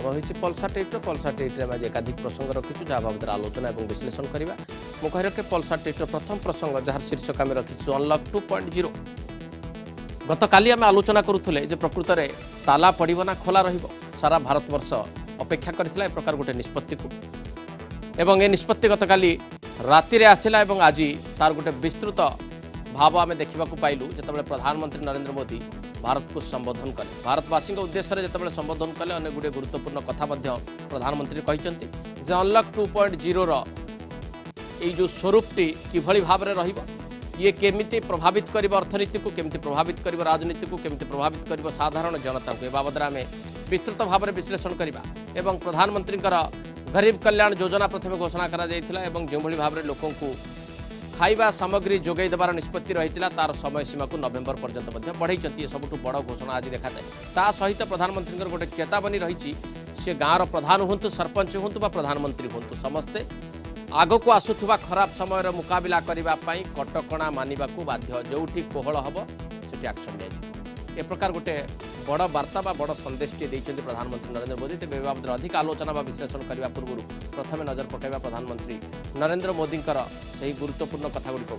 समय होइछि पल्सार टेट्रे आज एकाधिक प्रसंग रखिछु जहाँ बाबद आलोचना और विश्लेषण करवा मु कहि रखे पल्सार टेट्रे प्रथम प्रसंग जार शीर्षक आम रखिछु अनलक 2.0। गत काली आम आलोचना करुले प्रकृत में ताला पड़ो ना खोला रहिबो सारा भारतवर्ष अपेक्षा करथिला ए प्रकार गोटे निष्पत्ति को एवं ए निष्पत्ति गत काली राति आसिला एवं आज तार गोटे विस्तृत भाव आम देखा पाइलु जितेबाला प्रधानमंत्री नरेंद्र मोदी भारत को संबोधन कले भारतवासी उद्देश्य जितेबाला संबोधन कले अनेक गुड़े गुरुत्वपूर्ण कथा प्रधानमंत्री कहते जे अनलक 2.0 ये जो स्वरूपटी किभली भाव में रहिबो ये केमिति प्रभावित कर अर्थनीति को केमिति प्रभावित कर राजनीति को केमिति प्रभावित कर साधारण जनता को बाबद आम विस्तृत भाव में विश्लेषण करवा एवं प्रधानमंत्री गरीब कल्याण योजना प्रथम घोषणा करा जायतिला एवं जो भाव में लोक खाइबा सामग्री जोगाई देवार निष्पत्ति रही तार समय सीमा को नवेम्बर पर्यंत बढ़ाई सबुठ बड़ घोषणा आज देखा जाए ता सहित प्रधानमंत्री गोटे चेतावनी रही से गाँवर प्रधान हूँ सरपंच हूँ प्रधानमंत्री हूँ समस्ते आग को आसुवा खराब समय मुकाबला करने कटकणा मानवा बाध्य जो कोहल हम से एक्शन दिया प्रकार गोटे बड़ वार्ता बड़ संदेश देते प्रधानमंत्री नरेंद्र मोदी तेज बाबद अधिक आलोचना व विश्लेषण करने पूर्व प्रथम नजर पकड़ा प्रधानमंत्री नरेंद्र मोदी से गुरुत्वपूर्ण कथा गुड़िक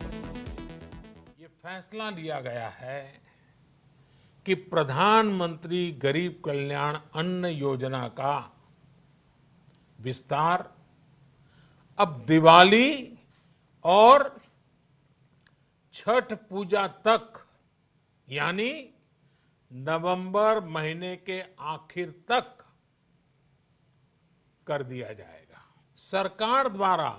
ये फैसला लिया गया है कि प्रधानमंत्री गरीब कल्याण अन्न योजना का विस्तार अब दिवाली और छठ पूजा तक यानी नवंबर महीने के आखिर तक कर दिया जाएगा। सरकार द्वारा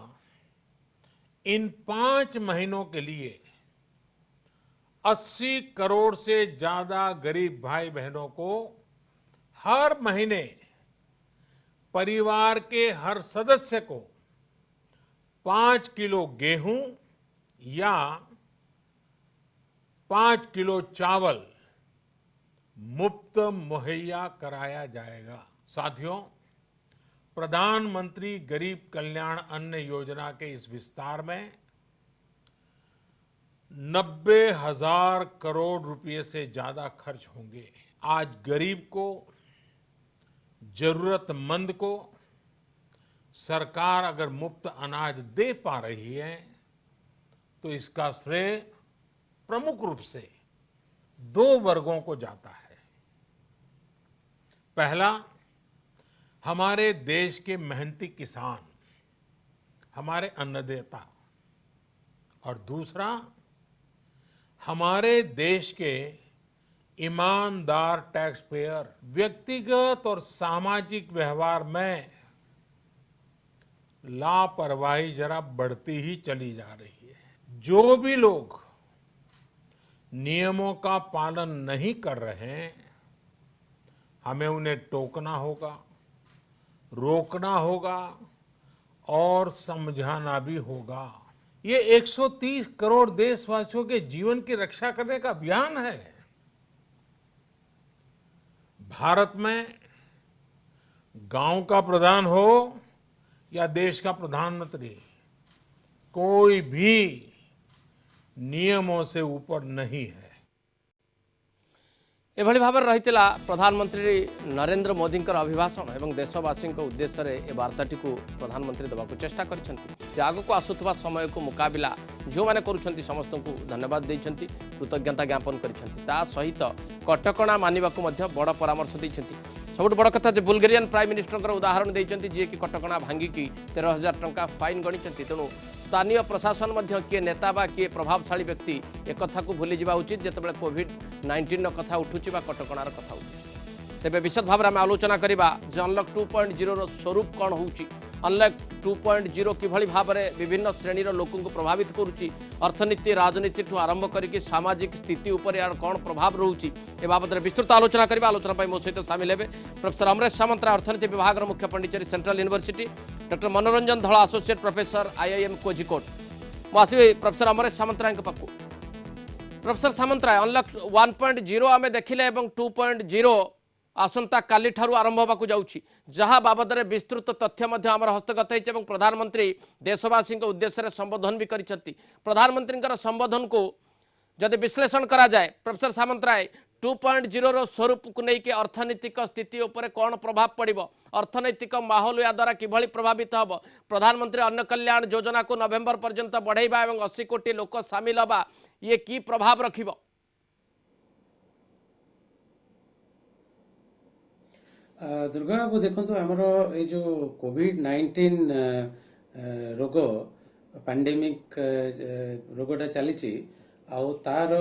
इन 5 महीनों के लिए 80 करोड़ से ज्यादा गरीब भाई बहनों को हर महीने परिवार के हर सदस्य को 5 किलो गेहूं या 5 किलो चावल मुफ्त मुहैया कराया जाएगा। साथियों, प्रधानमंत्री गरीब कल्याण अन्न योजना के इस विस्तार में 90,000 करोड़ रुपए से ज्यादा खर्च होंगे। आज गरीब को, जरूरतमंद को सरकार अगर मुफ्त अनाज दे पा रही है तो इसका श्रेय प्रमुख रूप से 2 वर्गों को जाता है। पहला, हमारे देश के मेहनती किसान, हमारे अन्नदाता, और दूसरा हमारे देश के ईमानदार टैक्स पेयर। व्यक्तिगत और सामाजिक व्यवहार में लापरवाही जरा बढ़ती ही चली जा रही है। जो भी लोग नियमों का पालन नहीं कर रहे हैं, हमें उन्हें टोकना होगा, रोकना होगा और समझाना भी होगा। ये 130 करोड़ देशवासियों के जीवन की रक्षा करने का अभियान है। भारत में गांव का प्रधान हो या देश का प्रधानमंत्री, कोई भी नियमों से ऊपर नहीं है। एभली भाव रही प्रधानमंत्री नरेंद्र मोदी अभिभाषण एवं देशवासी उद्देश्य ए वार्ताटी को प्रधानमंत्री देवाक चेष्टा कर आग को आसुवा समय को मुकाबला जो मैंने कर समस्त को धन्यवाद देते कृतज्ञता ज्ञापन कर सहित कटकणा मानवा बड़ परामर्श देते। सबुठ बड़ कथा बुल्गेरियन प्राइम मिनिस्टर उदाहरण देते जी कि कटकणा भांगिकी 13,000 टंका फाइन गणिंट। तेणु स्थानीय प्रशासन किए नेता बा किए प्रभावशाली व्यक्ति एक कथा को भूली जावा उचित जितेबाला कोविड-19 कथा उठुची बा कटकणार कथा उठुची। तेबे विशद भाव में आलोचना करवा जे अनलक 2.0 स्वरूप कौन होउची, अनलक 2.0 किभली भाव में विभिन्न श्रेणीर लोक प्रभावित करुच्ची, अर्थनीति राजनीति ठू आरंभ करके सामाजिक स्थिति उपर यार कौन प्रभाव रोची ए बाबद विस्तृत आलोचना करवा। आलोचना मो सहित सामिल हेबे प्रोफेसर अमरेश सामंतराय अर्थनीति विभाग मुख्य पंडिचेरी सेंट्रल यूनिवर्सिटी, डॉक्टर मनोरंजन धला एसोसिएट प्रोफेसर IIM कोझिकोड। मुझे प्रोफेसर अमरेश सामंतराय पाखु। प्रोफेसर सामंतराय अनलक 1.0 आम देखिले 2.0 आसंता काली ठारू आरंभ होगा जाऊँगी जहाँ बाबद में विस्तृत तथ्य आम हस्तगत हो प्रधानमंत्री देशवासी उद्देश्य संबोधन भी कर प्रधानमंत्री संबोधन को जदि विश्लेषण करा जाए प्रोफेसर सामंतराय 2.0 स्वरूप को लेकिन अर्थनैतिक स्थिति उपर कौन प्रभाव पड़ो अर्थनैतिक माहौल या द्वारा किभली प्रभावित हम प्रधानमंत्री अन्न कल्याण योजना को नवेम्बर पर्यंत बढ़ाइबा और 80 कोटी लोक सामिल हवा ये की प्रभाव रखिबो? दुर्गा बाबू देखो आमर ये जो कोविड-19 रोग पैंडेमिक रोगटा चली तार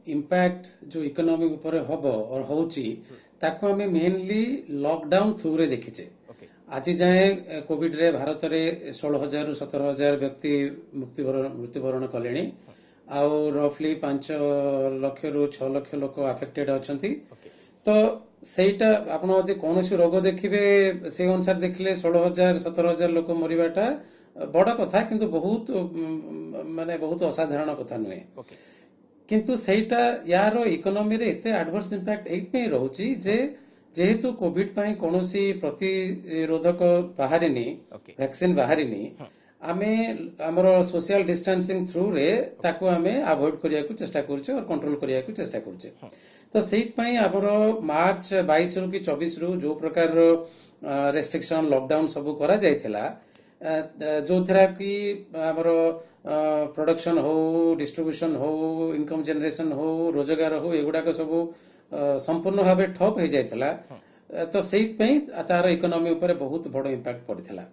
इम्पैक्ट जो इकोनॉमी ऊपर हम और होची ताको हमें मेनली लॉकडाउन थ्रू रे देखीचे। आज जाए कोविड रे भारत रे 16,000 रु 17,000 व्यक्ति मृत्युवरण कले आउ रफली 5 लाख रु 6 लाख लोक अफेक्टेड अछंती। तो सेटा आपण यदि कौन रोग देखिए से अनुसार देखले 16,000 17,000 लोक मरवाटा बड़ कथा किंतु बहुत माने बहुत असाधारण कथा नुहे। किंतु सेटा यार इकोनॉमी रे एते एडवर्स इंपैक्ट एइपे रहउची जे जेहेतु कोविड पई कोनोसी प्रतिरोधक बाहरिनी वैक्सीन बाहरिनी आमे हमर सोशल डिस्टेंसिंग थ्रू रे ताको आमे अवॉइड करिया को चेष्टा करछे और कंट्रोल करिया को चेष्टा करछे। तो सेइपई हमर मार्च 22 रु कि 24 रु जो प्रकार रेस्ट्रिक्शन लॉकडाउन सब करा जायथिला जो थेरा कि हमर प्रोडक्शन हो डिस्ट्रीब्यूशन हो इनकम जनरेशन हो रोजगार हो एगुडा को सब संपूर्ण भाव ठप हो जायथिला। तो सेइपई तार इकोनॉमी ऊपर बहुत बड़ इंपैक्ट पड़िथिला।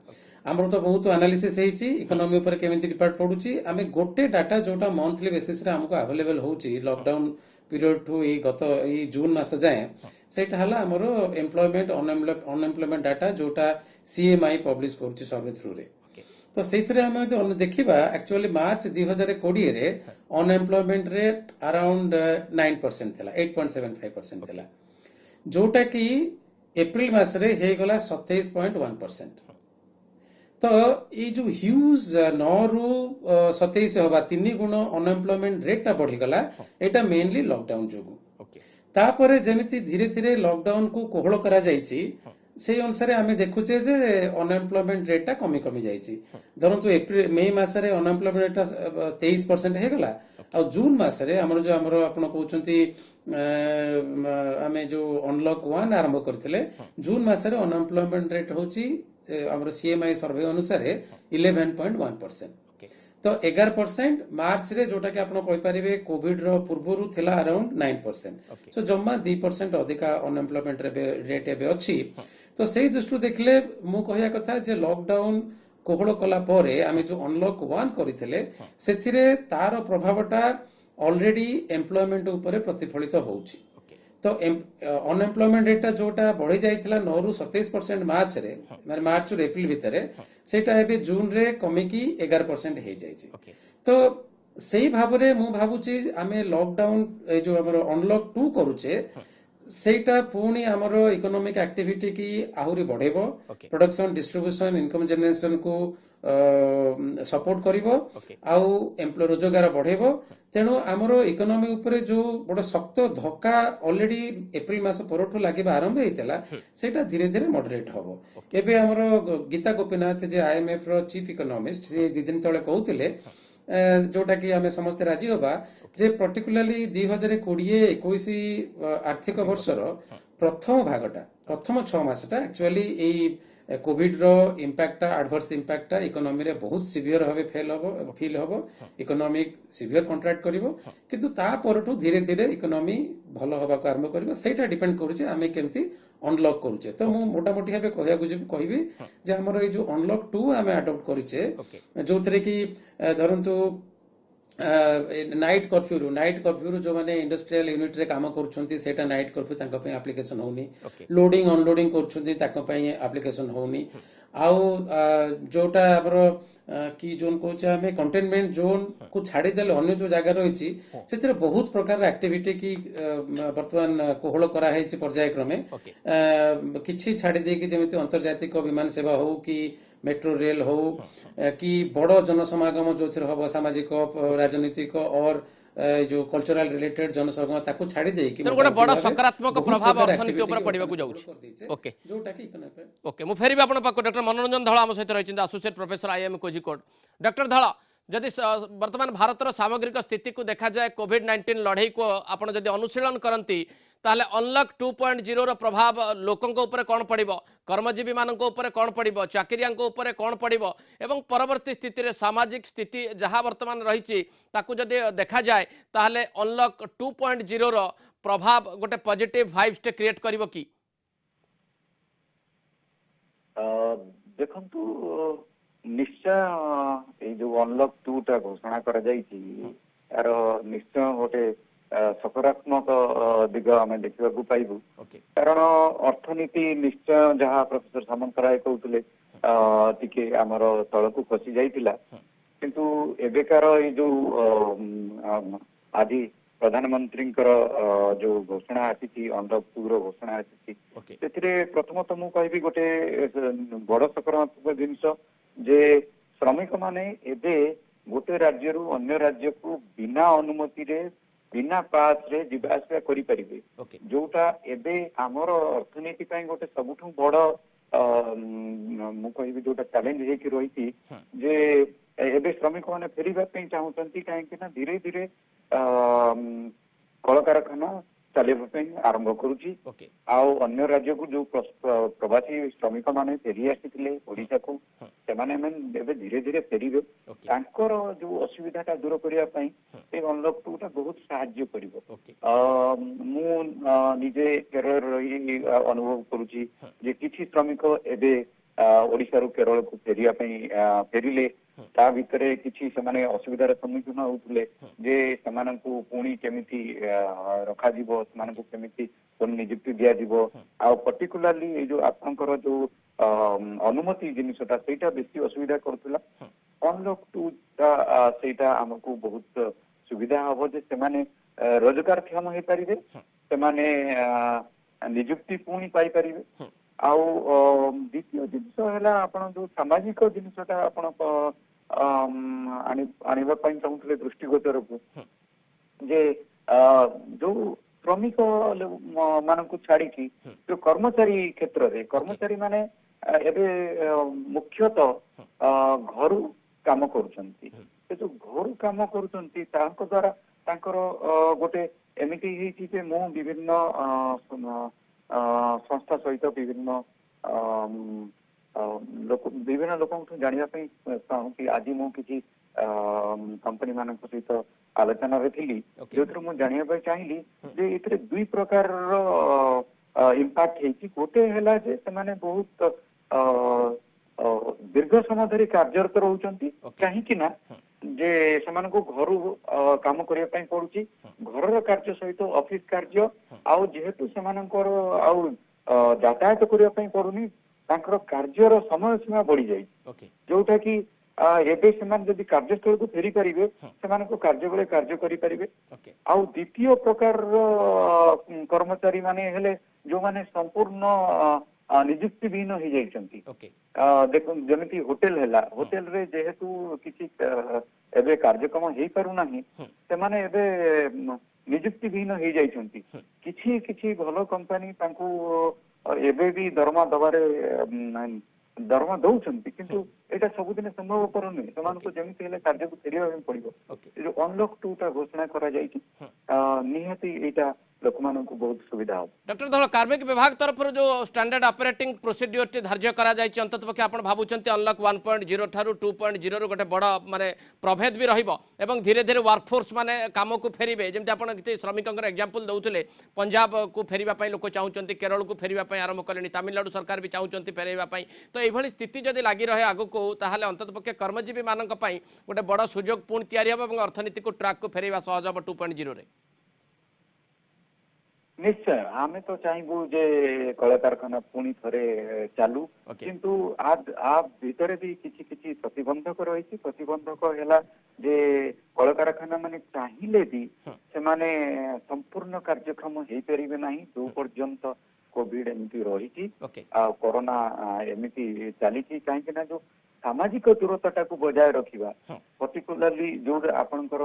हमर तो बहुत एनालिसिस हेची इकोनॉमी ऊपर केमिति इम्पैक्ट पडुची आमे गोटे डाटा जोटा मंथली बेसिस रे हमको अवेलेबल होची लॉकडाउन पीरियड टू गत जून मास जाए सेटा हला हमरो एम्प्लॉयमेंट अनएम्प्लॉयमेंट डाटा जोटा सीएमआई पब्लिश करछि सर्वे थ्रू रे। तो सेथरे हम जो देखिबा एक्चुअली मार्च 2020 रे अनएम्प्लॉयमेंट रेट अराउंड 9% थिला 8.75% थिला जोटा कि एप्रिल मास रे हे गला 27.1%। तो ये जो ह्यूज 9 रु 27 हवा 3 गुण अनएम्प्लॉयमेंट रेट टा बढ़ी गला एटा मेनली लॉकडाउन जोगु। तापरे जेमिति धीरे धीरे लॉकडाउन को कोहଳ करा जायछि से अनुसार आमे देखुचे जे अनएम्प्लॉयमेंट रेट टा कमी कमी जायछि। धरंतु एप्रिल मई मास रे अनएम्प्लॉयमेंट रेट टा 23% हे गला और जून मास रे हमर जो हमर आपण कहउछंती आमे जो अनलॉक 1 आरंभ करथिले जून मास रे अनएम्प्लॉयमेंट रेट होछि हमर सीएमआई सर्वे अनुसार 11.1%। तो 11% मार्च रे जोटा कि आपण कहि परिबे कोविड रो पूर्वरु थिला अराउंड 9%। सो जम्मा 2% अधिका अनएम्प्लॉयमेंट रेट एबे अछि। तो सेही दृष्टि देखले मु कहिया कथा जे लॉकडाउन कोहळ कला परे आमे जो अनलॉक 1 करिथिले सेथिरे तार प्रभावटा ऑलरेडी एम्प्लॉयमेंट ऊपर प्रतिफलित होउछि। तो अनएम्प्लॉयमेंट रेट जोटा बढ़ी जाइथिला 9 रु 27% मार्च रे माने मार्च रु एप्रिल भितरे सेटा एबे जून रे कमी की 11% हे जाइछि। तो सेही भाबरे मु भाबुची आमे लॉकडाउन जो हमर अनलॉक 2 करूचे सेटा पुणी हमर इकोनॉमिक एक्टिविटी की आहुरी बढ़ेबो प्रोडक्शन डिस्ट्रीब्यूशन इनकम जनरेशन को सपोर्ट करिवो आउ एम्प्लॉय रोजगार बढ़ेबो। तेणु आमर इकोनॉमी ऊपर जो बड़ शक्त धक्का ऑलरेडी एप्रिल मास परठू लागिबा आरंभ हेतिला सेटा धीरे धीरे मॉडरेट हबो। एबे हमर गीता गोपीनाथ जे आईएमएफ रो चीफ इकोनॉमिस्ट से 2 दिन तळे कहउतिले जोटा कि आमे समस्त राजी होबा जे पर्टिकुलरली 2020-21 आर्थिक वर्षर प्रथम भागटा प्रथम 6 मासटा एक्चुअली एई कोविड रो इंपैक्ट एडवर्स इंपैक्ट इकोनॉमी रे बहुत सिवियर हबे फील हबो इकोनॉमिक सिवियर कॉन्ट्रैक्ट करिवो किंतु ता परठू धीरे धीरे इकोनॉमी भलो हबा को आरंभ करिवो सेटा डिपेंड करूचे आमे केमती अनलॉक करूचे। तो मु मोटा मोटी हबे कहबी जे हमर ए जो अनलॉक 2 आमे अडॉप्ट करिचे जोथरे कि धरंतु नाइट कर्फ्यू जो माने इंडस्ट्रियल यूनिट रे काम करूछंती सेटा नाइट कर्फ्यू तांका पे एप्लीकेशन होनी लोडिंग अनलोडिंग करूछंती तांका पे एप्लीकेशन होनी आउ जोटा हमर की जोन कोचे हमें कंटेनमेंट जोन को छाड़ी देले अन्य जो जगह रहिछि सेतिर बहुत प्रकार एक्टिविटी की वर्तमान कोहळ करा हेछि पर्यायक्रमे किछि छाड़ी दे कि जेमिति अंतर्जातिक विमान सेवा हो कि मेट्रो रेल हो कि बड़ जनसमागम जो हम सामाजिक राजनीतिक और जो कल्चरल रिलेटेड जनसमागम ताको छाड़ी दे कि गोटे बड़ सकारात्मक प्रभाव अर्थनीति ऊपर पड़िबा को जाउछि। ओके जोटा कि ओके मु फेरिबा आपण पाको डॉक्टर मनोरंजन धळ आम सहित रहिछिन associate professor IIM Kozhikode. Doctor Dhal जदि वर्तमान भारतर सामग्रिक स्थिति को देखा जाए कोविड-19 लड़ाई को आपण जदि अनुशीलन करती ताहले अनलक 2.0 रो प्रभाव लोकों ऊपर कौन पड़िबो, कर्मजीवी मानक ऊपर कौन पड़िबो, चाकरियां ऊपर कौन पड़िबो एवं परवर्ती स्थिति रे सामाजिक स्थिति जहां वर्तमान रही ताकू जदि देखा जाए ताहले अनलक 2.0 रो प्रभाव गोटे पॉजिटिव वाइब्स टे क्रिएट करिवो कि? देखंतु निश्चय ये जो अनलक 2 टा घोषणा करा जाइछि यार निश्चय गोटे सकारात्मक दिग आम देखा पाइबू ओके कारण अर्थनीति निश्चय जहाँ प्रोफेसर सामंतराय कहते टिके आमर तलक खसी जाइतिला किंतु एबेकार ये जो आज प्रधानमंत्री जो घोषणा आसी अनलक 2 रो घोषणा आसी से प्रथमतः मु कहबी गोटे बड़ सकारात्मक जिनस जे श्रमिक माने एबे गोटे राज्य रु अन्य राज्य को बिना अनुमति रे बिना पास रे जीवा आसा करि परिबे जोटा एबे हमर अर्थनीति पई गोटे सबुठु बड़ मु कहबी जोटा चैलेंज हे कि रही जे एबे श्रमिक माने फेरिबा पई चाहउचंती काहे कि ना धीरे धीरे कल कारखाना चलेबा पई आरंभ करूची आउ अन्य राज्य को जो प्रवासी श्रमिक माने फेरी आसीथिले ओडिसा को से माने एबे धीरे धीरे फेरिबे तांकर जो असुविधाटा दूर करिया पई ए अनलक 2 टा बहुत सहाय्य करिवो मु निजे केरल रही अनुभव करूची जे किछि श्रमिक एबे ओडिसा रु केरल को फेरिया पई फेरिले ता भितरे किछि समाने असुविधार सम्मुखीन होउतले जे समानंकु पुणी केमिति रखा जीवो समानंकु केमिति कोन नियुक्ति दिया जीवो आ पर्टिकुलरली ए जो आपनकर जो अनुमति जिनिसटा सेटा बेसी असुविधा करथुला अनलक 2 ता सेटा हमकु बहुत सुविधा हबो जे समाने रोजगार क्षम हे परिबे समाने नियुक्ति पुणी पाई परिबे आउ द्वितीय जिनस है आपण जो सामाजिक जिनसटा आपण आनिबा पई चाहूले दृष्टिगोचर को जे जो श्रमिक मानक छाड़ी की जो कर्मचारी क्षेत्र रे कर्मचारी माने एबे मुख्यतः घर काम करूछंती से जो घर काम करूछंती तांको द्वारा तांकर गोटे एमिति हेछि जे मो विभिन्न संस्था सहित विभिन्न लोक जानापी चाहूँ कि आज मुझे कंपनी मान सहित आलोचना थी जो मुझे जानापी चाहिए जे इतरे दुई प्रकार इम्पैक्ट है गोटे है जे से बहुत दीर्घ समय धरी कार्यरत रोचंती कहीं ना जे समान को घर काम करिया पई पड़ुची घर कार्य सहित ऑफिस कार्य आउ जेहेतु समानकर आउ यातायात करिया पई पड़ुनी तांकर कार्यर समय सीमा बढ़ी जाई जोटा कि एबे समान जदि कार्यस्थल को फेरी परिबे समान को कार्य बेले कार्य करि परिबे आउ द्वितीय प्रकार कर्मचारी माने हेले जो माने संपूर्ण नियुक्ति विहीन हो जाइछंती देखो जमिति होटल हैला होटल रे जेहेतु किछि एबे कार्यक्रम हेई पारु नाही से माने एबे नियुक्ति विहीन हो जाइछंती किछि किछि भलो कंपनी तांको एबे भी दरमा दबारे दरमा दउछंती किंतु एटा सबुदिन संभव परनु समान को जमिति हेले कार्य को फेरिया पड़िबो जो अनलॉक 2 टा घोषणा करा जाइछि निहाती एटा लोक मानक बहुत सुविधा हो। डॉक्टर धल कार्मिक विभाग तरफ जो स्टैंडर्ड ऑपरेटिंग प्रोसीड्यूर टी धार्य करा जायछि अंतत पक्षे आपण भाबुचंती अनलॉक 1.0 थारु 2.0 रो गोटे बड़ माने प्रभेद भी रहिबो एवं धीरे धीरे वर्कफोर्स माने काम को फेरिबे जेमति आपण किते श्रमिकंकर एग्जांपल दउतले पंजाब को फेरिबा पई लोक चाहुचंती केरल को फेरिबा पई आरंभ कलेनी तमिलनाडु सरकार भी चाहुचंती फेरिबा पई तो एभली स्थिति जदि लागि रहे आगु को ताहाले अंतत पक्षे कर्मजीवी मानक पई गोटे बड़ सुयोग पुणी तयारी हो एवं अर्थनीति को ट्रैक को फेरिबा सहज हो 2.0 रे निश्चय आमे तो चाहबू जे कल कारखाना पुणी थरे चालू किंतु आ भीतर भी किछि किछि प्रतिबंधक रही प्रतिबंधक हैला जे कल कारखाना माने चाहिले भी से माने संपूर्ण कार्यक्रम हे परिबे नाही जो पर्यंत कोविड एमती रही कोरोना एमती चली कहीं ना जो सामाजिक दूरता को बजाय रखा पर्टिकुलरली जो आपणकर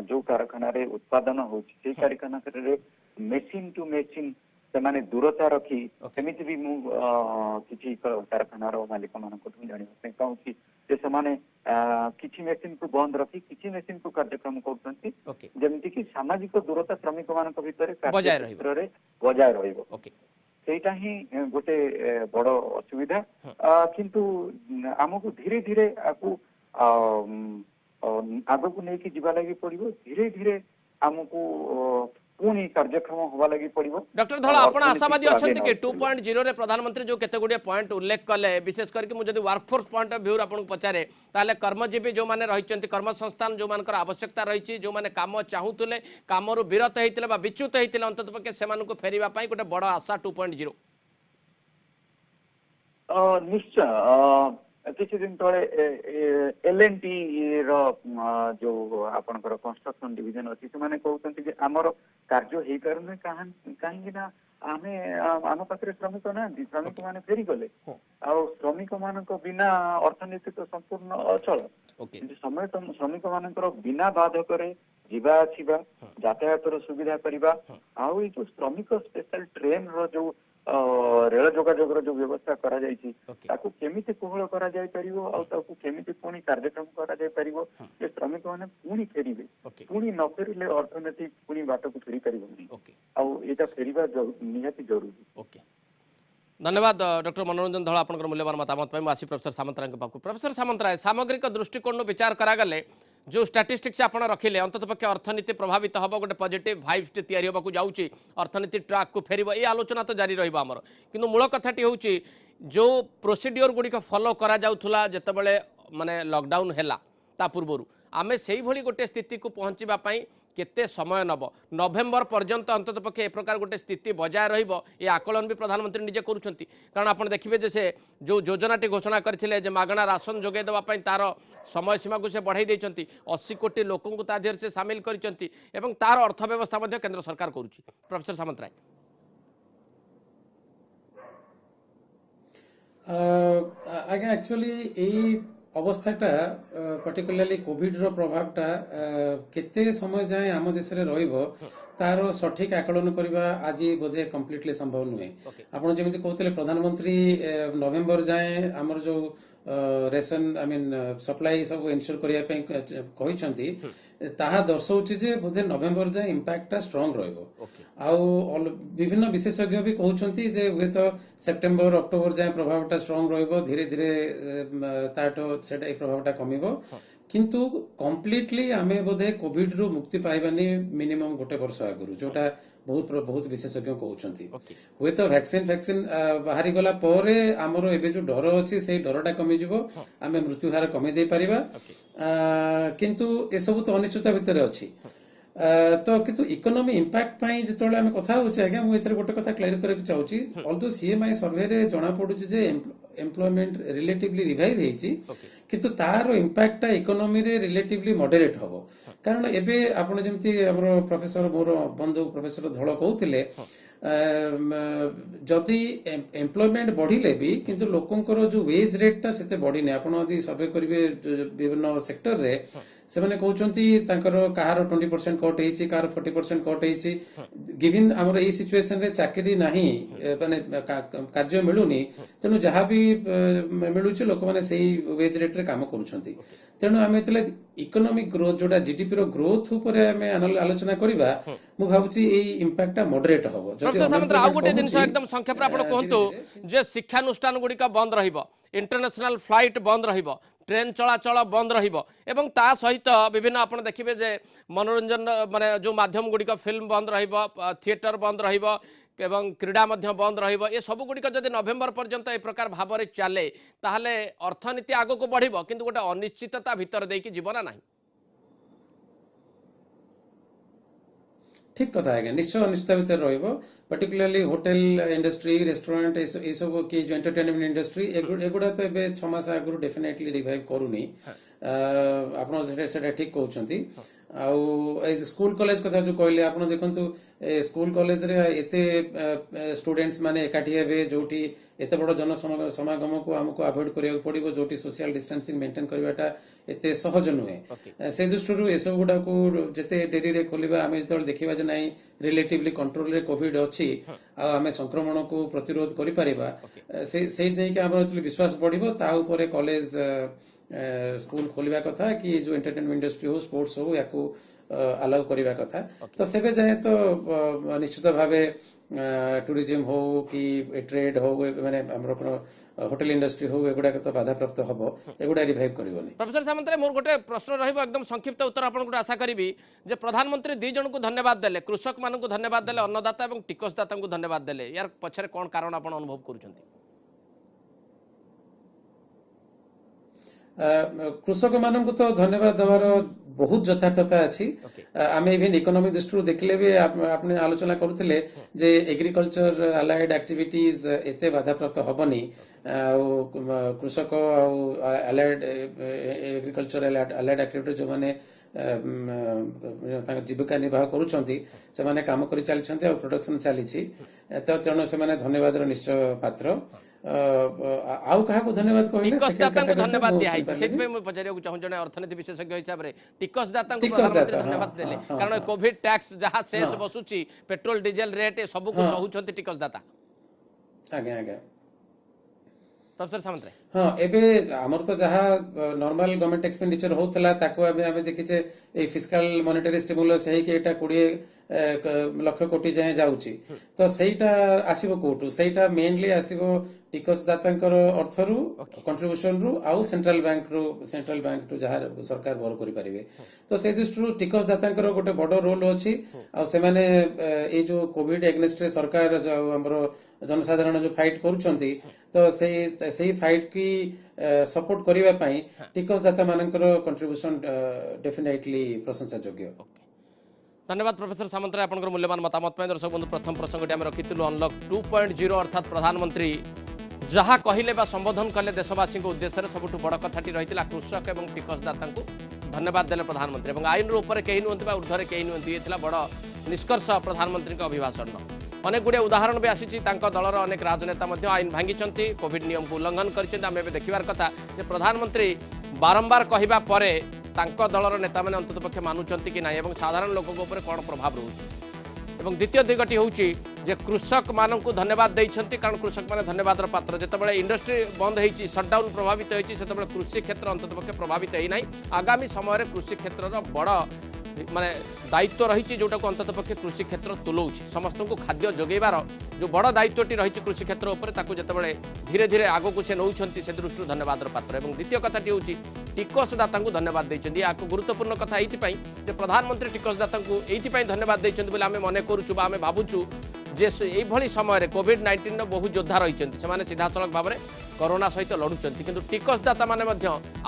जो कारखाना रे उत्पादन होची कारखाना रे मेसिन टू मेसिन ସେମାନେ ଦୂରତା ରଖି ସେମିତି ବି ମୁଁ କିଛି କାରଖାନାର ମାଲିକ ମାନଙ୍କଠୁ ଜାଣିବା ପାଇଁ ଚାହୁଁଛି ଯେ ସେମାନେ କିଛି ମେସିନ କୁ ବନ୍ଦ ରଖି କିଛି ମେସିନ କୁ କାର୍ଯ୍ୟକ୍ରମ କରୁଛନ୍ତି ଓକେ ଯେମିତି କି ସାମାଜିକ ଦୂରତା ଶ୍ରମିକ ମାନଙ୍କ ଭିତରେ ବଜାୟ ରହିବ। କାର୍ଯ୍ୟକ୍ଷେତ୍ରରେ ବଜାୟ ରହିବ। ଓକେ ସେଇଟା ହିଁ ଗୋଟେ ବଡ ଅସୁବିଧା। କିନ୍ତୁ ଆମକୁ ଧୀରେ ଧୀରେ ଆଗକୁ ନେଇକି ଯିବା ଲାଗି ପଡିବ। ଧୀରେ ଧୀରେ ଆମକୁ ପୁଣି କାର୍ଯ୍ୟକ୍ରମ ହବା ଲାଗି ପଡିବ। डॉक्टर धल आप आशावादी अच्छा कि 2.0 रे प्रधानमंत्री जो केते गुड़िया पॉइंट उल्लेख कले विशेष करके मुझे वर्कफोर्स पॉइंट ऑफ व्यू आपको पचारे ताले कर्मजीवी जो माने रही कर्मसंस्थान जो मानकर आवश्यकता रही जो माने काम चाहूले काम विरत होते विच्युत होते अंतत पक्षे से फेरवा गोटे बड़ आशा 2.0 निश्चय किसी दिन तले L&T जो आपनकर कंस्ट्रक्शन डिवीजन अच्छी से माने कहते कि आमर कार्य हो पारे कहीं आमे आम पाखे श्रमिक ना श्रमिक मैंने फेरी गले श्रमिक मान बिना अर्थनीति तो संपूर्ण अचल समय श्रमिक मान बिना बाधक जीवा आसवा यातायात सुविधा करवा आउ जो श्रमिक स्पेशल ट्रेन रो जो रेल जोगाजोगर जो व्यवस्था करा जायछि ताकू केमिति कोहळ करा जाय परिवो आ ताकू केमिति पुणी कार्यक्रम करा जाय परिवो जे श्रमिक माने पुणी फेरिबे पुणी न फेरिले अर्थनीति पुणी बाटकू फेरी परिबो नहीं आ एटा फेरिबा निहाती जरूरी। ओके धन्यवाद डॉक्टर मनोरंजन धल आप मूल्यवान मतामत पर आसी प्रोफेसर सामंतराय के पाखु। प्रोफेसर सामंतराय सामग्रिक दृष्टिकोण विचार करागले जो स्टाटिस्टिक्स आप रखिले अंतत पक्षे अर्थनीति प्रभावित हम गोटे पॉजिटिव वाइब्स तैयारी होगा जाऊँगी अर्थनीति ट्रैक को फेर ये आलोचना तो जारी रहा किंतु मूल कथाटी हूँ जो प्रोसीडियर गुड़िक फॉलो करा जाउथुला जेतेबेले माने लॉकडाउन हैला ता पूर्व आमे से भली गोटे स्थिति को पहुँचापी केते समय नब नवेम्बर पर्यंत अंतत पक्षे ए प्रकार गोटे स्थिति बजाय रहिबो ये आकलन भी प्रधानमंत्री निजे करुछंती कारण आपण देखिबे जे से जो योजनाटी घोषणा करथिले जे मागणा राशन जोगे देवा पई तार समय सीमा को से बढ़ाई देइचंती 80 कोटी लोकंकु ता देर से शामिल करिचंती एवं तार अर्थव्यवस्था मध्ये केंद्र सरकार करूची। प्रोफेसर सामंतराय आज्ञा एक्चुअली यही अवस्थाटा पर्टिकुलाली कोविड रो प्रभावटा केते समय जाए आम देश रे रहिबो तार सठिक आकलन करबा आज बोधे कम्प्लीटली संभव नुहे। आपण जेमिति कहउतले प्रधानमंत्री नवेम्बर जाए हमर जो रेशन आई मीन सप्लाई सब इनश्योर करिया पे कहिसंती ताहा दर्शाउछि जे बोधे नवेम्बर जाए इंपैक्टटा स्ट्रांग रहइबो आउ विभिन्न विशेषज्ञ भी कहउछंती जे हुए तो सेप्टेम्बर अक्टोबर जाए प्रभावटा स्ट्रांग रहइबो धीरे धीरे ताटो सेटा ए प्रभावटा कमिबो किंतु कम्प्लीटली आमे बोधे कोविड रु मुक्ति पाइबानी मिनिमम गोटे वर्ष आगुरु जोटा बहुत विशेषज्ञ कहउछंती हुए तो वैक्सीन बाहरी गला परे हमरो एबे जो डर अछि से डरटा कमी जिवो आमे मृत्यु हार कमी दे परिबा किंतु ए सब तो अनिश्चितता भितर अछि तो किंतु इकोनॉमी इंपैक्ट पाई जेतोले आमे कथा होछि आज्ञा मु एथरे गोटे कथा क्लियर करे चाहूछि ऑल्दो सीएमआई सर्वे रे जणा पडुछि जे एम्प्लॉयमेंट रिलेटिवली रिवाइव हेछि किंतु तार इंपैक्टटा इकोनॉमी रे रिलेटिवली मॉडरेट हबो कारण एबे आपण जेमति हमरो प्रोफेसर मोर बंधु प्रोफेसर धळ कहउथिले जदि एम्प्लॉयमेंट बढ़िले भी किंतु लोकंकर जो वेज रेटटा सेते बढ़ी नै आपण यदि सर्वे करिवे विभिन्न सेक्टर रे से माने कहउचंती तांकर कहार 20% कट हेछि कहार 40% कट हेछि गिवन हमर ए सिचुएशन रे चाकरी नाही माने कार्य मिलुनी तेनु जहा भी मिलुछि लोक माने सेही वेज रेट रे काम करूछंती तेनु आमे तले इकोनॉमिक ग्रोथ जोटा जीडीपी रो ग्रोथ ऊपर आमे आलोचना करिबा मु भाबुछि ए इंपैक्टटा मॉडरेट हबो। प्रोफेसर सामंतराय आ गोटे दिन एकदम संक्षेप रे आपण कहंतु जे शिक्षानुष्ठान गुडी का बंद रहिबो इंटरनेशनल फ्लाइट बंद रहिबो ट्रेन चलाचल बंद रहिबो एवं ता सहित विभिन्न आपण देखिबे जे मनोरंजन माने जो माध्यम गुडी का फिल्म बंद रहिबो थिएटर बंद रहिबो एवं क्रीड़ा मध्य बंद रहिबो ए सब गुडी जदि नवेम्बर पर्यंत ए प्रकार भाव रे चले ताहले अर्थनीति आगो को बढ़िबो किंतु गोटे अनिश्चितता भीतर देकी जीवन नाही। ठीक कथा है निश्चय अनिश्चित भीतर रहिबो पर्टिकुलरली होटल इंडस्ट्री रेस्टोरेंट ए सब की जो एंटरटेनमेंट इंडस्ट्री एगुडा तो एबे 6 मास आगु डेफिनेटली रिवाइव करूनी ଆପଣ ସେଟା ଠିକ କହୁଛନ୍ତି। ଆଉ ଏ ସ୍କୁଲ କଲେଜ କଥା ଯୋଉ କହିଲେ ଆପଣ ଦେଖନ୍ତୁ ସ୍କୁଲ କଲେଜରେ ଏତେ ଷ୍ଟୁଡେଣ୍ଟସ୍ ମାନେ ଏକାଠି ହେବେ ଯୋଉଠି ଏତେ ବଡ ସମାଗମକୁ ଆମକୁ ଆଭଏଡ କରିବାକୁ ପଡିବ, ଯୋଉଠି ସୋସିଆଲ ଡିଷ୍ଟାନ୍ସିଂ ମେଣ୍ଟେନ କରିବାଟା ଏତେ ସହଜ ନୁହେଁ। ସେ ଦୃଷ୍ଟିରୁ ଏସବୁ ଗୁଡାକୁ ଯେତେ ଡେରିରେ ଖୋଲିବା, ଆମେ ଯେତେବେଳେ ଦେଖିବା ଯେ ନାଇଁ ରିଲେଟିଭଲି କଣ୍ଟ୍ରୋଲରେ କୋଭିଡ ଅଛି ଆଉ ଆମେ ସଂକ୍ରମଣକୁ ପ୍ରତିରୋଧ କରିପାରିବା, ସେଇ ନେଇକି ଆମର ବିଶ୍ୱାସ ବଢିବ। ତା ଉପରେ କଲେଜ ସ୍କୁଲ ଖୋଲିବା କଥା କି ଯୋଉ ଏଣ୍ଟରଟେନମେଣ୍ଟ ଇଣ୍ଡଷ୍ଟ୍ରି ହଉ ସ୍ପୋର୍ଟସ ହଉ ୟାକୁ ଆଲାଉ କରିବା କଥା। ତ ସେବେ ଯାଏ ତ ନିଶ୍ଚିତ ଭାବେ ଟୁରିଜିମ ହଉ କି ଟ୍ରେଡ ହଉ ମାନେ ଆମର ହୋଟେଲ ଇଣ୍ଡଷ୍ଟ୍ରି ହଉ ଏଗୁଡାକ ତ ବାଧାପ୍ରାପ୍ତ ହବ, ଏଗୁଡା ରିଭାଇଭ କରିବନି। প্রফেসর সামন্তরায় মোর গোটে প্রশ্ন রহব, একদম সংক্ষিপ্ত উত্তর আপনার আশা করি যে প্রধানমন্ত্রী দুই জনক ধন্যবাদ দেলে, কৃষক মানুষ ধন্যবাদ দেলে, অন্নদাতা এবং টিকসদাতা ধন্যবাদ দেলে, ইয়ার পছরে কোন কারণ আপনার অনুভব করছেন? କୃଷକ ମାନଙ୍କୁ ତ ଧନ୍ୟବାଦ ଦେବାର ବହୁତ ଯଥାର୍ଥତା ଅଛି। ଆମେ ଇଭେନ୍ ଇକୋନୋମିକ ଦୃଷ୍ଟିରୁ ଦେଖିଲେ ବି ଆପଣ ଆଲୋଚନା କରୁଥିଲେ ଯେ ଏଗ୍ରିକଲଚର ଆଲାଏଡ ଆକ୍ଟିଭିଟିଜ ଏତେ ବାଧାପ୍ରାପ୍ତ ହବନି, ଆଉ କୃଷକ ଆଉ ଆଲାଏଡ ଏଗ୍ରିକଲଚର ଆଲାଏଡ ଆକ୍ଟିଭିଟି ଯୋଉମାନେ ତାଙ୍କର ଜୀବିକା ନିର୍ବାହ କରୁଛନ୍ତି ସେମାନେ କାମ କରି ଚାଲିଛନ୍ତି ଆଉ ପ୍ରଡକ୍ସନ ଚାଲିଛି, ତେଣୁ ସେମାନେ ଧନ୍ୟବାଦର ନିଶ୍ଚୟ ପାତ୍ର। ଆଉ କାହାକୁ ଧନ୍ୟବାଦ କହିଲେ? ଟିକସଦାତାଙ୍କୁ ଧନ୍ୟବାଦ ଦିଆଯାଇଛି, ସେଥିପାଇଁ ମୁଁ ପଚାରିବାକୁ ଚାହୁଁ ଜଣେ ଅର୍ଥନୀତି ବିଶେଷଜ୍ଞ ହିସାବରେ ଟିକସଦାତାଙ୍କୁ ପ୍ରଧାନମନ୍ତ୍ରୀ ଧନ୍ୟବାଦ ଦେଲେ, କାରଣ କୋଭିଡ ଟ୍ୟାକ୍ସ ଯାହା ଶେଷ ବସୁଛି, ପେଟ୍ରୋଲ ଡିଜେଲ ରେଟ୍ ସବୁକୁ ସହୁଛନ୍ତି ଟିକସଦାତା। ଆଜ୍ଞା ଆଜ୍ଞା ପ୍ରଫେସର ସାମନ୍ତରାୟ, ହଁ ଏବେ ଆମର ତ ଯାହା ନର୍ମାଲ ଗଭର୍ଣ୍ଣମେଣ୍ଟ ଏକ୍ସପେଣ୍ଡିଚର ହଉଥିଲା ତାକୁ ଆମେ ଦେଖିଛେ ଏଇ ଫିସ୍କାଲ ମନିଟାରୀ ଷ୍ଟିମୁଲସ ହେଇକି ଏଇଟା 20 ଲକ୍ଷ କୋଟି ଯାଏଁ ଯାଉଛି। ତ ସେଇଟା ଆସିବ କୋଉଠୁ? ସେଇଟା ମେନଲି ଆସିବ ଟିକସଦାତାଙ୍କର ଅର୍ଥରୁ, କଣ୍ଟ୍ରିବ୍ୟୁସନରୁ ଆଉ ସେଣ୍ଟ୍ରାଲ ବ୍ୟାଙ୍କରୁ ଯାହା ସରକାର ବହନ କରିପାରିବେ। ତ ସେଇ ଦୃଷ୍ଟିରୁ ଟିକସଦାତାଙ୍କର ଗୋଟେ ବଡ ରୋଲ ଅଛି। ଆଉ ସେମାନେ ଏଇ ଯୋଉ କୋଭିଡ ଏଗନେଷ୍ଟରେ ସରକାର ଯୋଉ ଆମର ଜନସାଧାରଣ ଯୋଉ ଫାଇଟ୍ କରୁଛନ୍ତି, ତ ସେଇ ଫାଇଟ୍ କି ସପୋର୍ଟ କରିବା ପାଇଁ ଟିକସଦାତା ମାନଙ୍କର କଣ୍ଟ୍ରିବ୍ୟୁସନ ଡେଫିନେଟଲି ପ୍ରଶଂସା ଯୋଗ୍ୟ। ধন্যবাদ প্রফেসর সামন্তরায় আপনার মূল্যবান মতামত পাই। দর্শক বন্ধু, প্রথম প্রসঙ্গটি আমি রাখিলু অনলক 2.0 অর্থাৎ প্রধানমন্ত্রী যাহা কহিলে বা সম্বোধন কলে দেশবাসী উদ্দেশ্যে সবুঠু বড় কথাটি রয়েছে কৃষক এবং টিকসদাতা ধন্যবাদ দেলে প্রধানমন্ত্রী, এবং আইন উপরে কেহি নুহতি বা ঊর্ধ্বরে কেহি নুহতি, এ বড় নিষ্কর্ষ প্রধানমন্ত্রী অভিভাষণ। অনেক গুড়িয়ে উদাহরণ বি আসিছি, দলর অনেক রাজনেতা আইন ভাঙ্গিছেন, কোভিড নিয়মকে উল্লঙ্ঘন করেছেন। আমি এবে দেখিবার কথা যে প্রধানমন্ত্রী বারম্বার কহিবা পরে তাঙ্ক দলর নেতা মানে অন্তত পক্ষে মানুচন্তি কি নাই এবং সাধারণ লোকଙ୍କ উপরে কোন প্রভাব রয়েছে। এবং দ্বিতীয় দিগটি হচ্ছে যে কৃষক মানুষ ধন্যবাদ দিয়েছেন, কারণ কৃষক মানে ধন্যবাদর পাত্র। যেতবে ইন্ডস্ট্রি বন্ধ হয়েছি, সটডাউন প্রভাবিত হয়েছি, সেতবে কৃষি ক্ষেত্র অন্তত পক্ষে প্রভাবিত হই নাই। আগামী সময়ের কৃষি ক্ষেত্রর বড় মানে দায়িত্ব রয়েছে, যেটা অন্তত পক্ষে কৃষি ক্ষেত্র তুলাଉଛି। সমস্ত খাদ্য যোগাইবার যে বড় দায়িত্বটি রয়েছে কৃষি ক্ষেত্র উপরে, তাকে যেতবে ধীরে ধীরে আগুক সে নৌছেন, সে দৃষ্টি ধন্যবাদর পাত্র। এবং দ্বিতীয় কথাটি হচ্ছে টিকসদাতা ধন্যবাদ দিয়েছেন। ইয়াকে গুরুত্বপূর্ণ কথা এইপাই যে প্রধানমন্ত্রী টিকসদাতা এইপাই ধন্যবাদ দিয়েছেন বলে আমি মনে করুছু বা আমি ভাবুছু যে এইভাবে সময় কোভিড-19 বহু যোদ্ধা রয়েছেন, সে সিধাসলখ ভাবে করোনা সহিত লড়ুচ্ছেন, কিন্তু টিকসদাতা মানে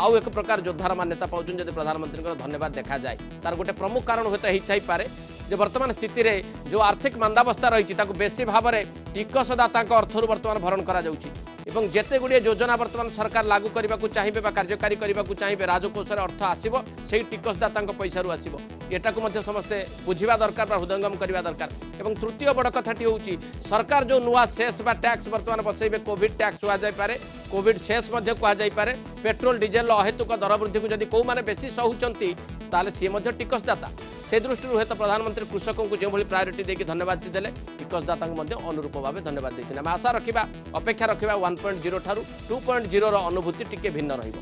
আউ এক প্রকার যোদ্ধার মান্যতা পাচ্ছেন যদি প্রধানমন্ত্রী ধন্যবাদ দেখা যায়। তার গোটে প্রমুখ কারণ হয়তো হইথাইপারে যে বর্তমান স্থিতিরে যে আর্থিক মান্দাবস্থা রয়েছে তাকে বেশি ভাবে টিকসদাতা অর্থর বর্তমান ভরণ করা যাচ্ছে, এবং যেতে গুড়িয়ে যোজনা বর্তমান সরকার লাগু করা চাইবে বা কার্যকারী করা চাইবে, রাজকোষের অর্থ আসব সেই টিকসদাতা পয়সার আসব। এটাকে সমস্তে বুঝা দরকার বা হৃদয়ঙ্গম করা দরকার। এবং তৃতীয় বড় কথাটি হচ্ছে সরকার যে নূয়া সেস বা ট্যাক্স বর্তমান বসাইবে, কোভিড ট্যাক্স কুযাইপরে, কোভিড সেস কুযাইপরে, পেট্রোল ডিজেল অহেতুক দর বৃদ্ধি যদি কেউ মানে বেশি সহুচ্ছন্তি তাহলে সি টিকসদাতা। সে দৃষ্টি হয়তো প্রধানমন্ত্রী কৃষক যেভাবে প্রায়োরিটি দিয়ে ধন্যবাদ দেলে, টিকসদাতা অনুরূপ ভাবে ধন্যবাদ দিয়েছেন। আমি আশা রাখা, অপেক্ষা রাখা 1.0 ঠার 2.0 অনুভূতি টিকে ভিন্ন রহব।